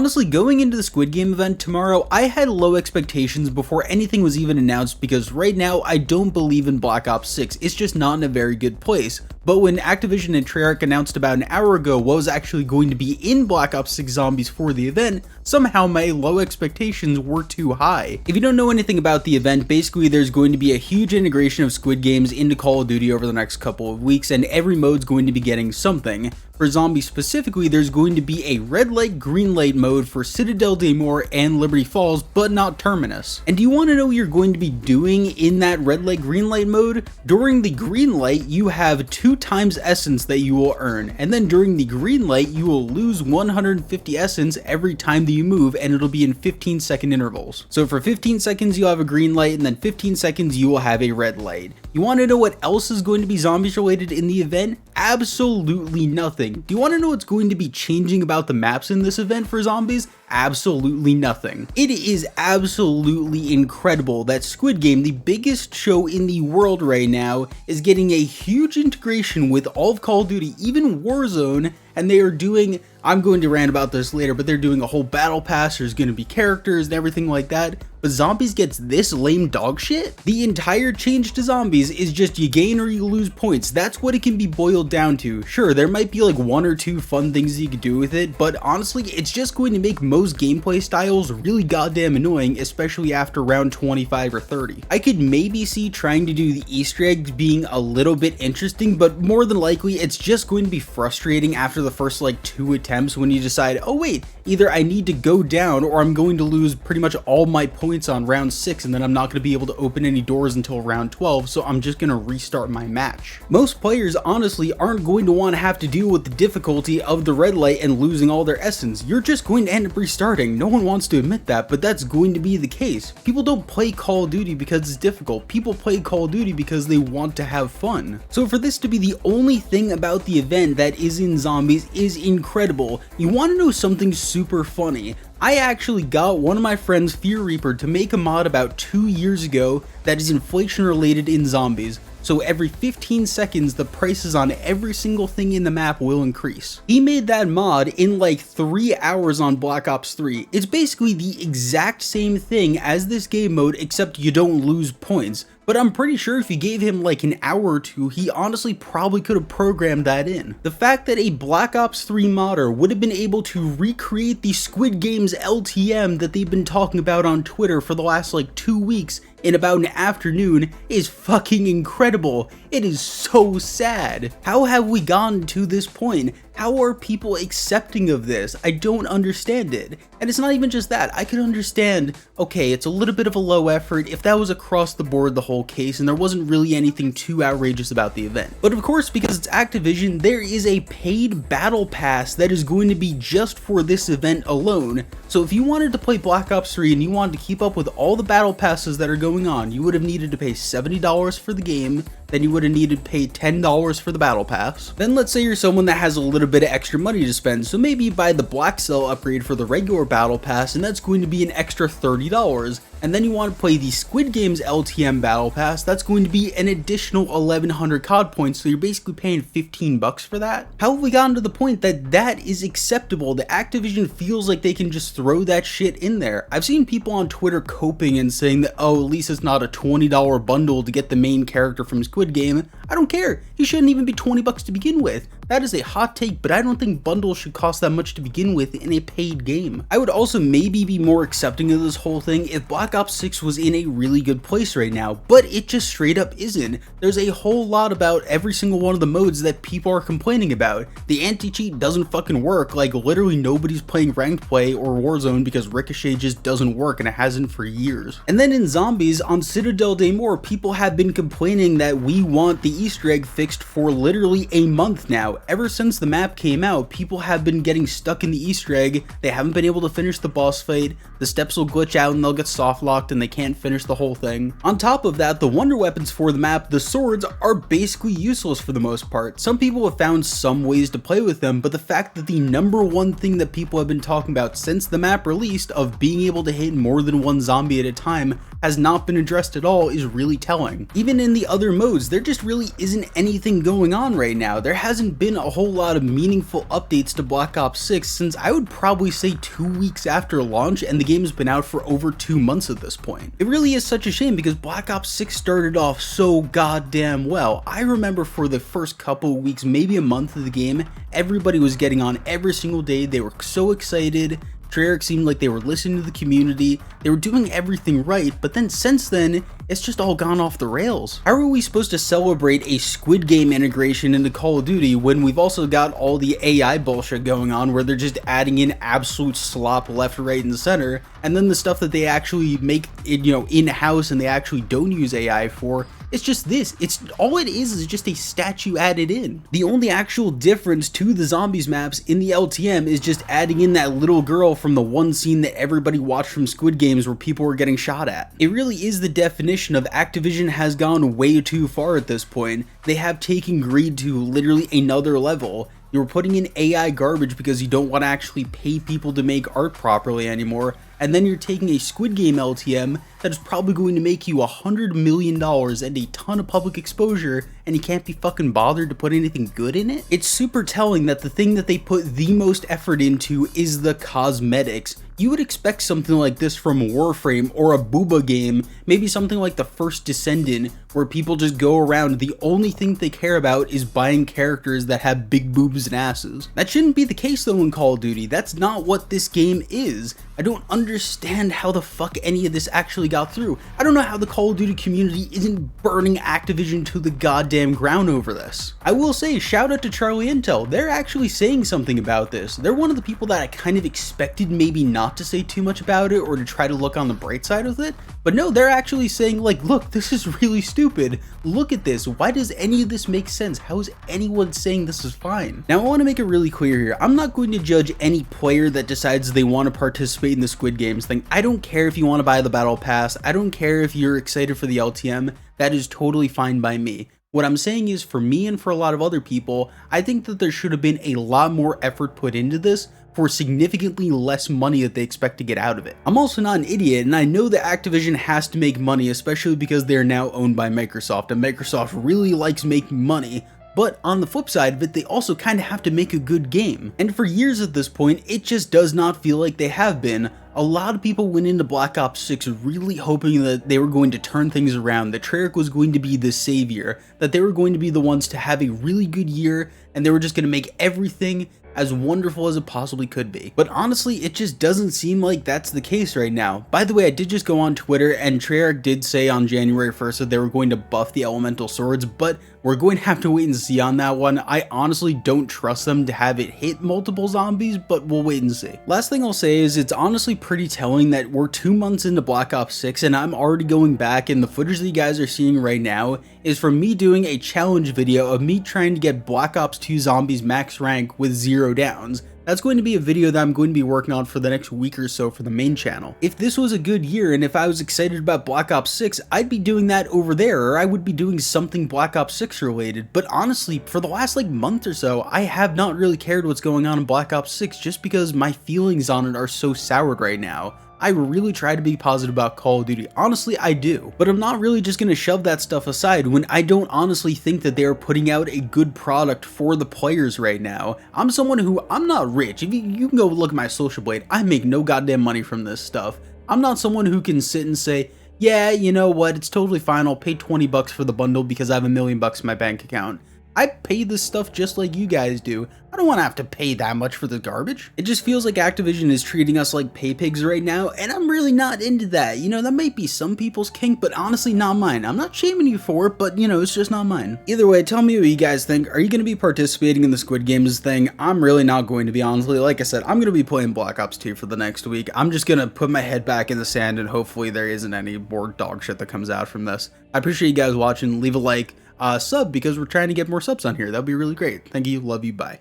Honestly, going into the Squid Game event tomorrow, I had low expectations before anything was even announced because right now I don't believe in Black Ops 6, it's just not in a very good place. But when Activision and Treyarch announced about an hour ago what was actually going to be in Black Ops 6 Zombies for the event, somehow my low expectations were too high. If you don't know anything about the event, basically there's going to be a huge integration of Squid Games into Call of Duty over the next couple of weeks, and every mode's going to be getting something. For Zombies specifically, there's going to be a red light, green light mode for Citadelle des Morts and Liberty Falls, but not Terminus. And do you want to know what you're going to be doing in that red light, green light mode? During the green light, you have 2 times essence that you will earn, and then during the green light, you will lose 150 essence every time that you move, and it'll be in 15-second intervals. So for 15 seconds, you'll have a green light, and then 15 seconds, you will have a red light. You want to know what else is going to be Zombies related in the event? Absolutely nothing. Do you want to know what's going to be changing about the maps in this event for Zombies? Absolutely nothing. It is absolutely incredible that Squid Game, the biggest show in the world right now, is getting a huge integration with all of Call of Duty, even Warzone, and they are doing, I'm going to rant about this later, but they're doing a whole battle pass, there's going to be characters and everything like that, but Zombies gets this lame dog shit? The entire change to Zombies is just you gain or you lose points. That's what it can be boiled down to. Sure, there might be like 1 or 2 fun things you could do with it, but honestly, it's just going to make most gameplay styles really goddamn annoying, especially after round 25 or 30. I could maybe see trying to do the Easter eggs being a little bit interesting, but more than likely, it's just going to be frustrating after the first like 2 attempts when you decide, oh wait, either I need to go down or I'm going to lose pretty much all my points on round 6 and then I'm not going to be able to open any doors until round 12, so I'm just going to restart my match. Most players honestly aren't going to want to have to deal with the difficulty of the red light and losing all their essence. You're just going to end up restarting. No one wants to admit that, but that's going to be the case. People don't play Call of Duty because it's difficult. People play Call of Duty because they want to have fun. So for this to be the only thing about the event that is in Zombies is incredible. You want to know something super funny? I actually got one of my friends, Fear Reaper, to make a mod about 2 years ago that is inflation related in Zombies. So every 15 seconds, the prices on every single thing in the map will increase. He made that mod in like 3 hours on Black Ops 3. It's basically the exact same thing as this game mode, except you don't lose points. But I'm pretty sure if you gave him like an hour or 2, he honestly probably could have programmed that in. The fact that a Black Ops 3 modder would have been able to recreate the Squid Games LTM that they've been talking about on Twitter for the last like 2 weeks in about an afternoon is fucking incredible. It is so sad. How have we gotten to this point? How are people accepting of this? I don't understand it. And it's not even just that. I could understand, okay, it's a little bit of a low effort if that was across the board the whole case and there wasn't really anything too outrageous about the event. But of course, because it's Activision, there is a paid battle pass that is going to be just for this event alone. So if you wanted to play Black Ops 3 and you wanted to keep up with all the battle passes that are going on, you would have needed to pay $70 for the game, then you would have needed to pay $10 for the battle pass. Then let's say you're someone that has a little bit of extra money to spend, so maybe you buy the Black Cell upgrade for the regular battle pass and that's going to be an extra $30. And then you want to play the Squid Games LTM battle pass, that's going to be an additional 1100 COD points, so you're basically paying 15 bucks for that. How have we gotten to the point that that is acceptable, that Activision feels like they can just throw that shit in there? I've seen people on Twitter coping and saying that, oh, at least it's not a $20 bundle to get the main character from Squid Game. I don't care, he shouldn't even be 20 bucks to begin with. That is a hot take, but I don't think bundles should cost that much to begin with in a paid game. I would also maybe be more accepting of this whole thing if Black Ops 6 was in a really good place right now, but it just straight up isn't. There's a whole lot about every single one of the modes that people are complaining about. The anti-cheat doesn't fucking work, like literally nobody's playing ranked play or Warzone because Ricochet just doesn't work and it hasn't for years. And then in Zombies, on Citadelle des Morts, people have been complaining that we want the Easter egg fixed for literally a month now. Ever since the map came out, people have been getting stuck in the Easter egg, they haven't been able to finish the boss fight, the steps will glitch out and they'll get soft locked and they can't finish the whole thing. On top of that, the wonder weapons for the map, the swords, are basically useless for the most part. Some people have found some ways to play with them, but the fact that the #1 thing that people have been talking about since the map released of being able to hit more than one zombie at a time has not been addressed at all is really telling. Even in the other modes, there just really isn't anything going on right now. There hasn't been been a whole lot of meaningful updates to Black Ops 6 since I would probably say 2 weeks after launch, and the game's been out for over 2 months at this point. It really is such a shame because Black Ops 6 started off so goddamn well. I remember for the first couple of weeks, maybe a month of the game, everybody was getting on every single day. They were so excited. Treyarch seemed like they were listening to the community, they were doing everything right, but then since then, it's just all gone off the rails. How are we supposed to celebrate a Squid Game integration into Call of Duty when we've also got all the AI bullshit going on where they're just adding in absolute slop left, right, and center, and then the stuff that they actually make, in-house and they actually don't use AI for, it's just this. It's all it is just a statue added in. The only actual difference to the zombies maps in the LTM is just adding in that little girl from the one scene that everybody watched from Squid Games where people were getting shot at. It really is the definition of Activision has gone way too far at this point. They have taken greed to literally another level. You're putting in AI garbage because you don't want to actually pay people to make art properly anymore, and then you're taking a Squid Game LTM that is probably going to make you $100 million and a ton of public exposure, and you can't be fucking bothered to put anything good in it? It's super telling that the thing that they put the most effort into is the cosmetics. You would expect something like this from Warframe or a Booba game, maybe something like The First Descendant, where people just go around, the only thing they care about is buying characters that have big boobs and asses. That shouldn't be the case though in Call of Duty. That's not what this game is. I don't understand how the fuck any of this actually got through. I don't know how the Call of Duty community isn't burning Activision to the goddamn ground over this. I will say, shout out to Charlie Intel. They're actually saying something about this. They're one of the people that I kind of expected maybe not to say too much about it or to try to look on the bright side of it. But no, they're actually saying like, look, this is really stupid. Look at this. Why does any of this make sense? How is anyone saying this is fine? Now I want to make it really clear here. I'm not going to judge any player that decides they want to participate in the Squid Games thing. I don't care if you want to buy the battle pass. I don't care if you're excited for the LTM. That is totally fine by me. What I'm saying is, for me and for a lot of other people, I think that there should have been a lot more effort put into this for significantly less money that they expect to get out of it. I'm also not an idiot, and I know that Activision has to make money, especially because they're now owned by Microsoft, and Microsoft really likes making money. But on the flip side of it, they also kind of have to make a good game. And for years at this point, it just does not feel like they have been. A lot of people went into Black Ops 6 really hoping that they were going to turn things around, that Treyarch was going to be the savior, that they were going to be the ones to have a really good year, and they were just going to make everything as wonderful as it possibly could be. But honestly, it just doesn't seem like that's the case right now. By the way, I did just go on Twitter, and Treyarch did say on January 1st that they were going to buff the elemental swords, but we're going to have to wait and see on that one. I honestly don't trust them to have it hit multiple zombies, but we'll wait and see. Last thing I'll say is it's honestly pretty telling that we're 2 months into Black Ops 6 and I'm already going back, and the footage that you guys are seeing right now is from me doing a challenge video of me trying to get Black Ops 2 Zombies max rank with 0 downs. That's going to be a video that I'm going to be working on for the next week or so for the main channel. If this was a good year and if I was excited about Black Ops 6, I'd be doing that over there, or I would be doing something Black Ops 6 related. But honestly, for the last month or so, I have not really cared what's going on in Black Ops 6 just because my feelings on it are so soured right now. I really try to be positive about Call of Duty. Honestly, I do. But I'm not really just going to shove that stuff aside when I don't honestly think that they're putting out a good product for the players right now. I'm someone who, I'm not rich. If you can go look at my Social Blade, I make no goddamn money from this stuff. I'm not someone who can sit and say, yeah, you know what, it's totally fine, I'll pay 20 bucks for the bundle because I have $1 million in my bank account. I pay this stuff just like you guys do. I don't want to have to pay that much for the garbage. It just feels like Activision is treating us like pay pigs right now, and I'm really not into that. You know, that might be some people's kink, but honestly not mine. I'm not shaming you for it, but you know, it's just not mine. Either way, tell me what you guys think. Are you going to be participating in the Squid Games thing? I'm really not going to be, honestly. Like I said, I'm going to be playing Black Ops 2 for the next week. I'm just going to put my head back in the sand and hopefully there isn't any more dog shit that comes out from this. I appreciate you guys watching. Leave a like, sub because we're trying to get more subs on here. That'd be really great. Thank you. Love you. Bye.